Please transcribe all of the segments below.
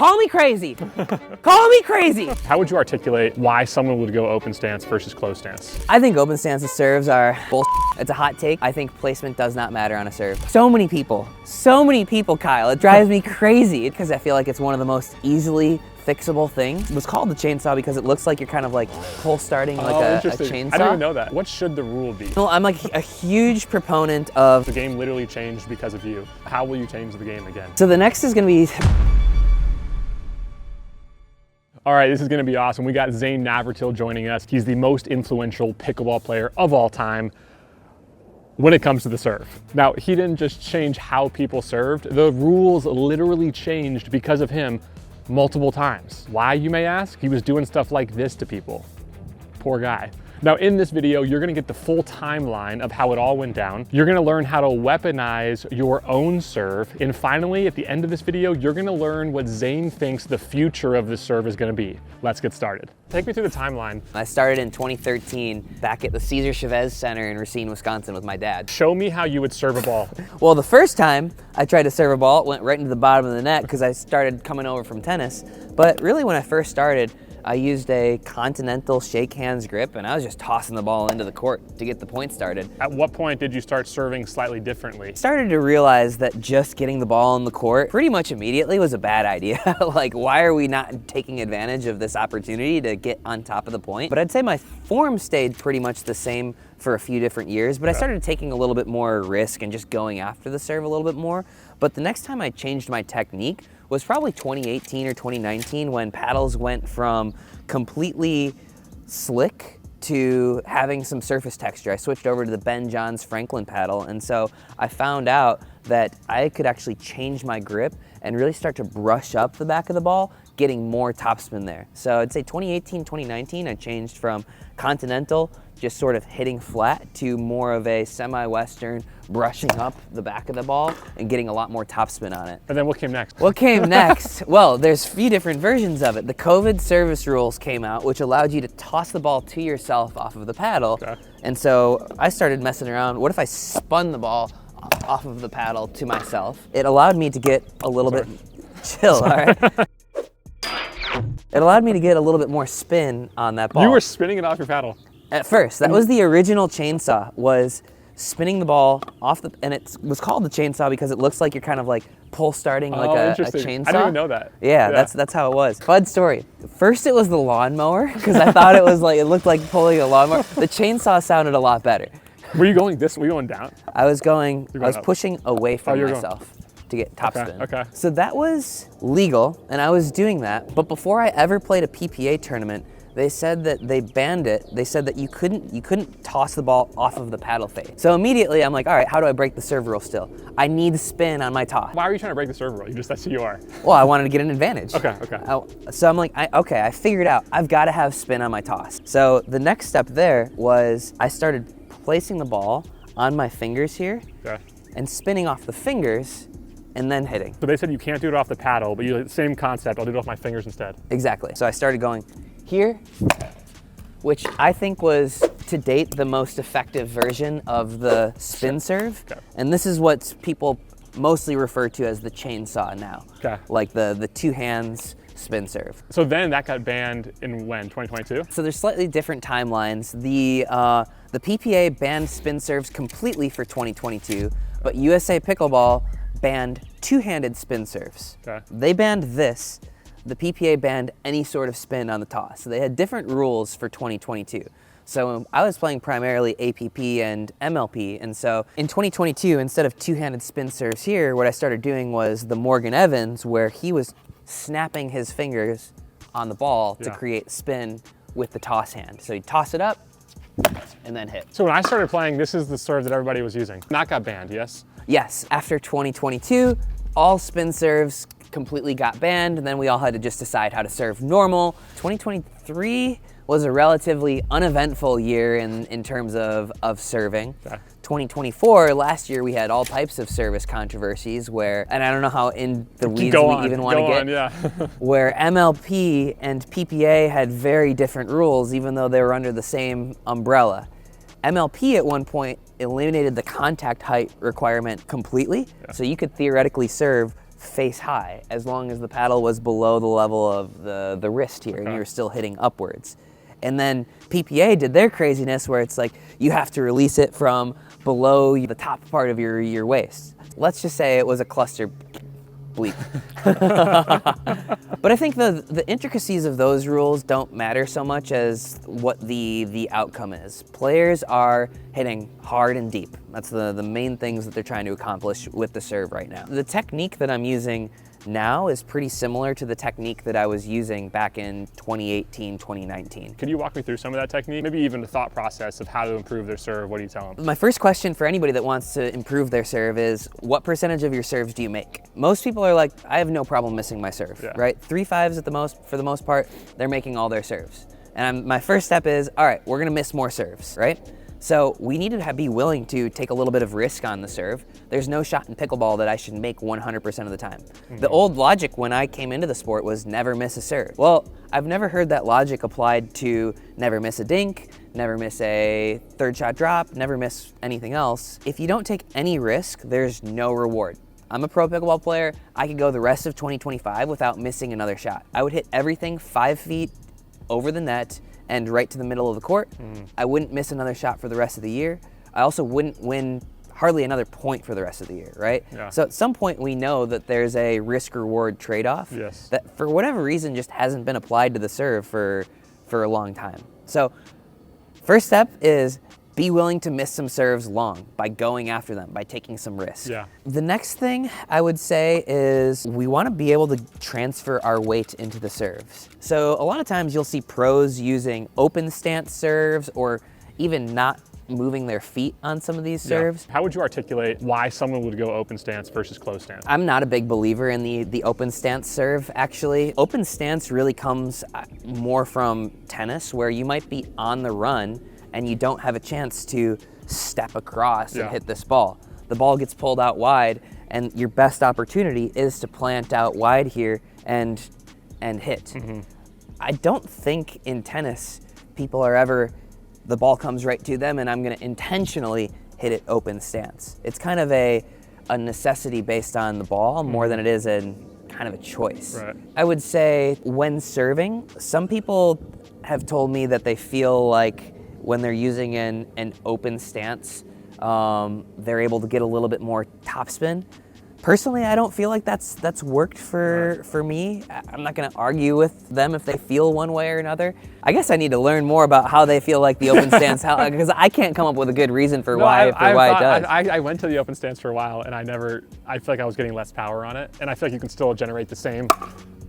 Call me crazy. Call me crazy. How would you articulate why someone would go open stance versus closed stance? I think open stance serves are bullshit. It's a hot take. I think placement does not matter on a serve. So many people, Kyle. It drives me crazy because I feel like it's one of the most easily fixable things. It was called the chainsaw because it looks like you're kind of like pull starting like a chainsaw. I didn't even know that. What should the rule be? Well, I'm like a huge proponent of... The game literally changed because of you. How will you change the game again? So the next is gonna be... All right, this is gonna be awesome. We got Zane joining us. He's the most influential pickleball player of all time when it comes to the serve. Now, he didn't just change how people served. The rules literally changed because of him multiple times. Why, you may ask? He was doing stuff like this to people. Poor guy. Now, in this video, you're gonna get the full timeline of how it all went down. You're gonna learn how to weaponize your own serve. And finally, at the end of this video, you're gonna learn what Zane thinks the future of this serve is gonna be. Let's get started. Take me through the timeline. I started in 2013 back at the Cesar Chavez Center in Racine, Wisconsin with my dad. Show me how you would serve a ball. Well, the first time I tried to serve a ball, it went right into the bottom of the net because I started coming over from tennis. But really when I first started, I used a continental shake hands grip and I was just tossing the ball into the court to get the point started. At what point did you start serving slightly differently? Started to realize that just getting the ball in the court pretty much immediately was a bad idea. Like, why are we not taking advantage of this opportunity to get on top of the point? But I'd say my form stayed pretty much the same for a few different years, but I started taking a little bit more risk and just going after the serve a little bit more. But the next time I changed my technique was probably 2018 or 2019 when paddles went from completely slick to having some surface texture. I switched over to the Ben Johns Franklin paddle, and so I found out that I could actually change my grip and really start to brush up the back of the ball, getting more topspin there. So I'd say 2018, 2019, I changed from continental, just sort of hitting flat, to more of a semi-Western, brushing up the back of the ball and getting a lot more topspin on it. And then what came next? What came next? Well, there's a few different versions of it. The COVID service rules came out, which allowed you to toss the ball to yourself off of the paddle. Okay. And so I started messing around. What if I spun the ball off of the paddle to myself? It allowed me to get a little bit, chill, all right? It allowed me to get a little bit more spin on that ball. You were spinning it off your paddle. At first, that was the original chainsaw, was spinning the ball off the, and it was called the chainsaw because it looks like you're kind of like pull starting like a chainsaw. I didn't even know that. Yeah, that's how it was. Fun story. First it was the lawnmower because I thought it was like, it looked like pulling a lawnmower. The chainsaw sounded a lot better. Were you going this, were you going down? I was up. pushing away from myself to get topspin. Okay. So that was legal and I was doing that, but before I ever played a PPA tournament, they said that they banned it. They said that you couldn't toss the ball off of the paddle fade. So immediately I'm like, all right, how do I break the serve rule still? I need spin on my toss. Why are you trying to break the serve rule? That's who you are. Well, I wanted to get an advantage. Okay. So I'm like, okay, I figured out, I've got to have spin on my toss. So the next step there was I started placing the ball on my fingers here and spinning off the fingers and then hitting. So they said you can't do it off the paddle, but same concept, I'll do it off my fingers instead. Exactly. So I started going here, which I think was to date the most effective version of the spin serve. Okay. And this is what people mostly refer to as the chainsaw now. Okay. Like the two hands spin serve. So then that got banned in when, 2022? So there's slightly different timelines. The PPA banned spin serves completely for 2022, but USA Pickleball banned two-handed spin serves. Okay. They banned this. The PPA banned any sort of spin on the toss. So they had different rules for 2022. So I was playing primarily APP and MLP. And so in 2022, instead of two-handed spin serves here, what I started doing was the Morgan Evans, where he was snapping his fingers on the ball to create spin with the toss hand. So you toss it up and then hit. So when I started playing, this is the serve that everybody was using. That got banned, yes? Yes, after 2022, all spin serves completely got banned, and then we all had to just decide how to serve normal. 2023 was a relatively uneventful year in terms of serving. Okay. 2024, last year, we had all types of service controversies where, and I don't know how in the weeds we even want to get, where MLP and PPA had very different rules, even though they were under the same umbrella. MLP at one point eliminated the contact height requirement completely, so you could theoretically serve face high, as long as the paddle was below the level of the wrist here, and you're still hitting upwards. And then PPA did their craziness where it's like you have to release it from below the top part of your waist. Let's just say it was a cluster bleep. But I think the intricacies of those rules don't matter so much as what the outcome is. Players are hitting hard and deep. That's the main things that they're trying to accomplish with the serve right now. The technique that I'm using now is pretty similar to the technique that I was using back in 2018, 2019. Could you walk me through some of that technique? Maybe even the thought process of how to improve their serve. What do you tell them? My first question for anybody that wants to improve their serve is, what percentage of your serves do you make? Most people are like, I have no problem missing my serve, right? 3-5s at the most, for the most part, they're making all their serves. And my first step is, all right, we're gonna miss more serves, right? So we need to be willing to take a little bit of risk on the serve. There's no shot in pickleball that I should make 100% of the time. The old logic when I came into the sport was never miss a serve. Well, I've never heard that logic applied to never miss a dink, never miss a third shot drop, never miss anything else. If you don't take any risk, there's no reward. I'm a pro pickleball player. I could go the rest of 2025 without missing another shot. I would hit everything 5 feet over the net and right to the middle of the court. I wouldn't miss another shot for the rest of the year. I also wouldn't win hardly another point for the rest of the year, right? So at some point we know that there's a risk-reward trade-off that for whatever reason just hasn't been applied to the serve for a long time. So first step is be willing to miss some serves long by going after them, by taking some risks. The next thing I would say is we want to be able to transfer our weight into the serves. So a lot of times you'll see pros using open stance serves or even not moving their feet on some of these serves. How would you articulate why someone would go open stance versus closed stance? I'm not a big believer in the open stance serve, actually. Open stance really comes more from tennis, where you might be on the run and you don't have a chance to step across and hit this ball. The ball gets pulled out wide, and your best opportunity is to plant out wide here and hit. I don't think in tennis people are ever, the ball comes right to them and I'm gonna intentionally hit it open stance. It's kind of a necessity based on the ball more than it is kind of a choice. I would say when serving, some people have told me that they feel like when they're using an open stance, they're able to get a little bit more topspin. Personally, I don't feel like that's worked for me. I'm not gonna argue with them if they feel one way or another. I guess I need to learn more about how they feel like the open stance, because I can't come up with a good reason for why it does. I went to the open stance for a while, and I feel like I was getting less power on it, and I feel like you can still generate the same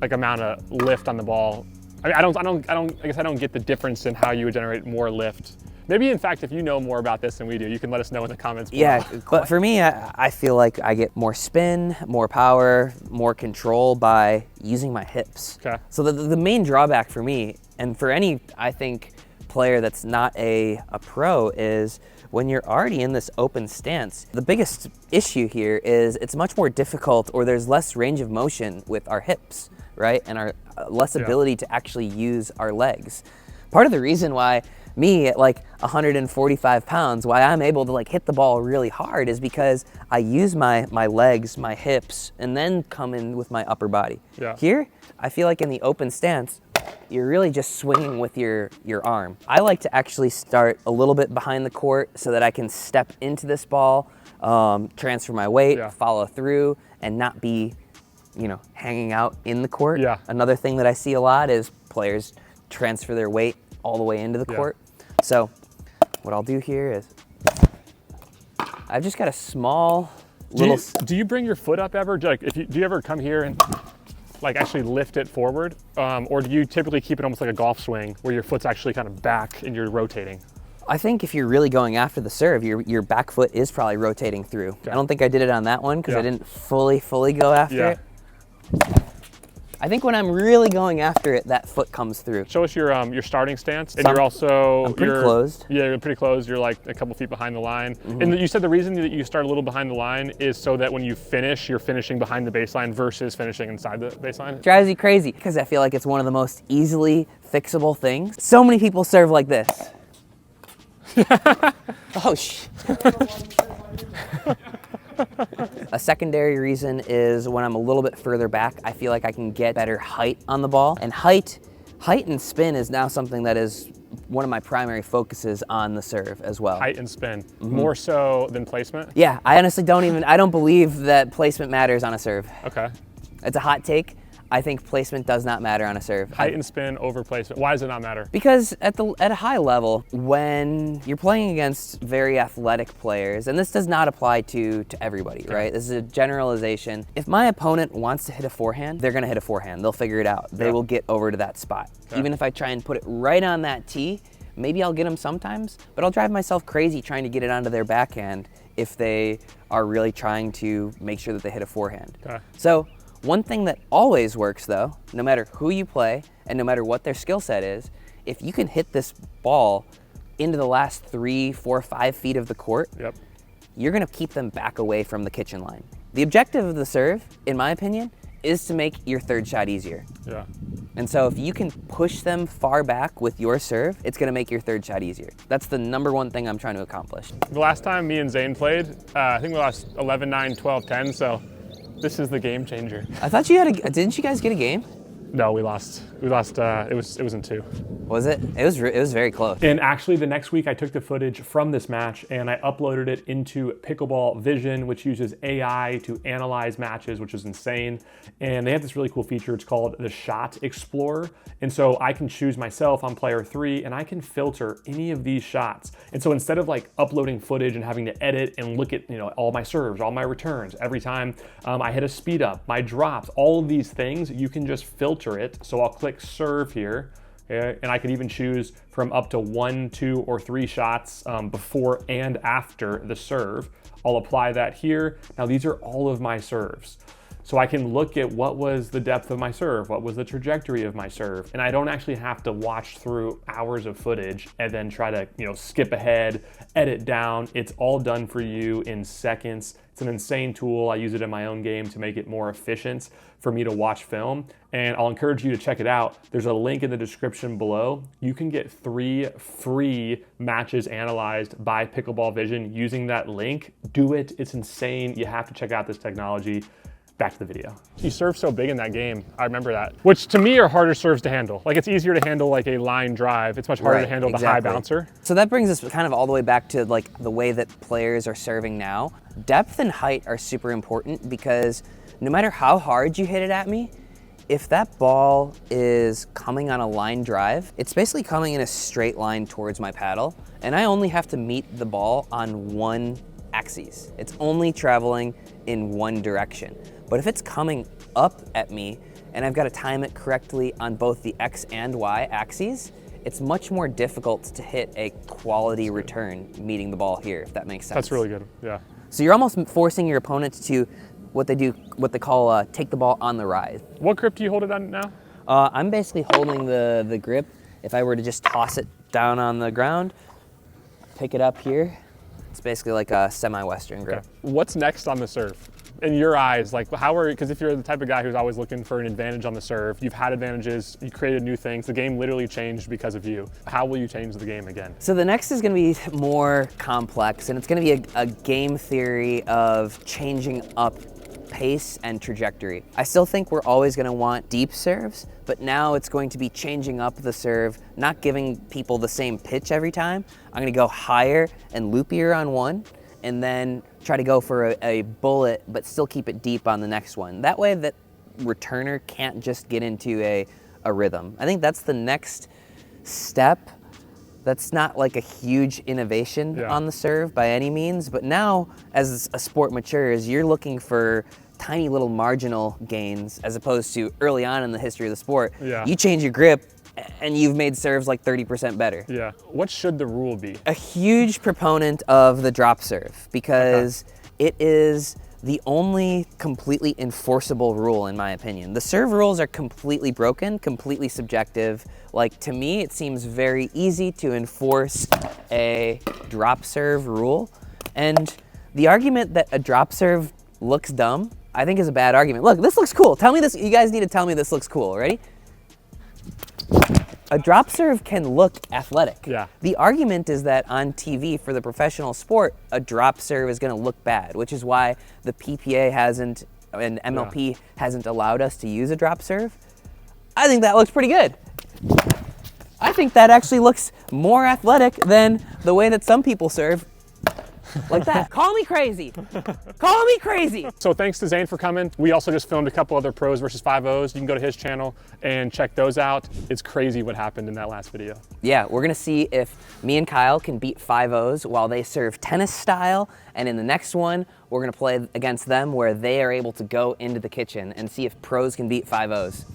amount of lift on the ball. I guess I don't get the difference in how you would generate more lift. Maybe, in fact, if you know more about this than we do, you can let us know in the comments below. Yeah, but for me, I feel like I get more spin, more power, more control by using my hips. So the main drawback for me, and for any, I think, player that's not a pro, is when you're already in this open stance, the biggest issue here is it's much more difficult, or there's less range of motion with our hips, right? And our less ability to actually use our legs. Part of the reason why me at like 145 pounds, why I'm able to like hit the ball really hard is because I use my legs, my hips, and then come in with my upper body. Here, I feel like in the open stance, you're really just swinging with your arm. I like to actually start a little bit behind the court so that I can step into this ball, transfer my weight, follow through, and not be, hanging out in the court. Another thing that I see a lot is players transfer their weight all the way into the court. So what I'll do here is I've just got a small little... Do you bring your foot up ever? Do you ever come here and actually lift it forward? Or do you typically keep it almost like a golf swing where your foot's actually kind of back and you're rotating? I think if you're really going after the serve, your back foot is probably rotating through. I don't think I did it on that one because I didn't fully go after it. I think when I'm really going after it, that foot comes through. Show us your starting stance, and you're also... I'm pretty closed. Yeah, you're pretty closed. You're like a couple feet behind the line. And you said the reason that you start a little behind the line is so that when you finish, you're finishing behind the baseline versus finishing inside the baseline? It drives you crazy because I feel like it's one of the most easily fixable things. So many people serve like this. Oh, A secondary reason is when I'm a little bit further back, I feel like I can get better height on the ball. And height and spin is now something that is one of my primary focuses on the serve as well. Height and spin, more so than placement? Yeah, I honestly I don't believe that placement matters on a serve. Okay. It's a hot take. I think placement does not matter on a serve. Height and spin over placement. Why does it not matter? Because at a high level, when you're playing against very athletic players, and this does not apply to everybody, right? This is a generalization. If my opponent wants to hit a forehand, they're gonna hit a forehand. They'll figure it out. They will get over to that spot. Even if I try and put it right on that tee, maybe I'll get them sometimes, but I'll drive myself crazy trying to get it onto their backhand if they are really trying to make sure that they hit a forehand. So, one thing that always works though, no matter who you play and no matter what their skill set is, if you can hit this ball into the last 3, 4, 5 feet of the court, you're gonna keep them back away from the kitchen line. The objective of the serve, in my opinion, is to make your third shot easier. And so if you can push them far back with your serve, it's gonna make your third shot easier. That's the #1 thing I'm trying to accomplish. The last time me and Zane played, I think we lost 11-9, 12-10, so this is the game changer. I thought you had didn't you guys get a game? No, we lost. It was in 2. Was it? It was very close. And actually the next week I took the footage from this match and I uploaded it into Pickleball Vision, which uses AI to analyze matches, which is insane. And they have this really cool feature. It's called the Shot Explorer. And so I can choose myself on player 3 and I can filter any of these shots. And so instead of like uploading footage and having to edit and look at, all my serves, all my returns, every time I hit a speed up, my drops, all of these things, you can just filter it. So I'll click serve here. And I could even choose from up to 1, 2, or 3 shots before and after the serve. I'll apply that here. Now these are all of my serves. So I can look at what was the depth of my serve, what was the trajectory of my serve, and I don't actually have to watch through hours of footage and then try to skip ahead, edit down. It's all done for you in seconds. It's an insane tool. I use it in my own game to make it more efficient for me to watch film, and I'll encourage you to check it out. There's a link in the description below. You can get 3 free matches analyzed by Pickleball Vision using that link. Do it. It's insane. You have to check out this technology. Back to the video. You serve so big in that game. I remember that. Which to me are harder serves to handle. Like it's easier to handle like a line drive. It's much harder to handle the high bouncer. So that brings us kind of all the way back to like the way that players are serving now. Depth and height are super important because no matter how hard you hit it at me, if that ball is coming on a line drive, it's basically coming in a straight line towards my paddle, and I only have to meet the ball on one axis. It's only traveling in one direction. But if it's coming up at me and I've got to time it correctly on both the X and Y axes, it's much more difficult to hit a quality return meeting the ball here, if that makes sense. That's really good, yeah. So you're almost forcing your opponents to what they call take the ball on the rise. What grip do you hold it on now? I'm basically holding the grip. If I were to just toss it down on the ground, pick it up here, it's basically like a semi-Western grip. Okay. What's next on the serve? In your eyes, like because if you're the type of guy who's always looking for an advantage on the serve, you've had advantages, you created new things, the game literally changed because of you. How will you change the game again? So the next is gonna be more complex, and it's gonna be a game theory of changing up pace and trajectory. I still think we're always gonna want deep serves, but now it's going to be changing up the serve, not giving people the same pitch every time. I'm gonna go higher and loopier on one, and then try to go for a bullet, but still keep it deep on the next one. That way that returner can't just get into a rhythm. I think that's the next step. That's not like a huge innovation on the serve by any means, but now as a sport matures, you're looking for tiny little marginal gains as opposed to early on in the history of the sport. You change your grip and you've made serves like 30% better. Yeah. What should the rule be? A huge proponent of the drop serve because it is the only completely enforceable rule in my opinion. The serve rules are completely broken, completely subjective. Like to me, it seems very easy to enforce a drop serve rule. And the argument that a drop serve looks dumb, I think is a bad argument. Look, this looks cool. Tell me this, you guys need to tell me this looks cool, ready? A drop serve can look athletic. Yeah. The argument is that on TV for the professional sport, a drop serve is going to look bad, which is why the PPA hasn't and MLP hasn't allowed us to use a drop serve. I think that looks pretty good. I think that actually looks more athletic than the way that some people serve. Like that. Call me crazy. Call me crazy. So thanks to Zane for coming. We also just filmed a couple other pros versus 5-0s. You can go to his channel and check those out. It's crazy what happened in that last video. Yeah, we're gonna see if me and Kyle can beat 5-0s while they serve tennis style. And in the next one, we're gonna play against them where they are able to go into the kitchen and see if pros can beat 5-0s.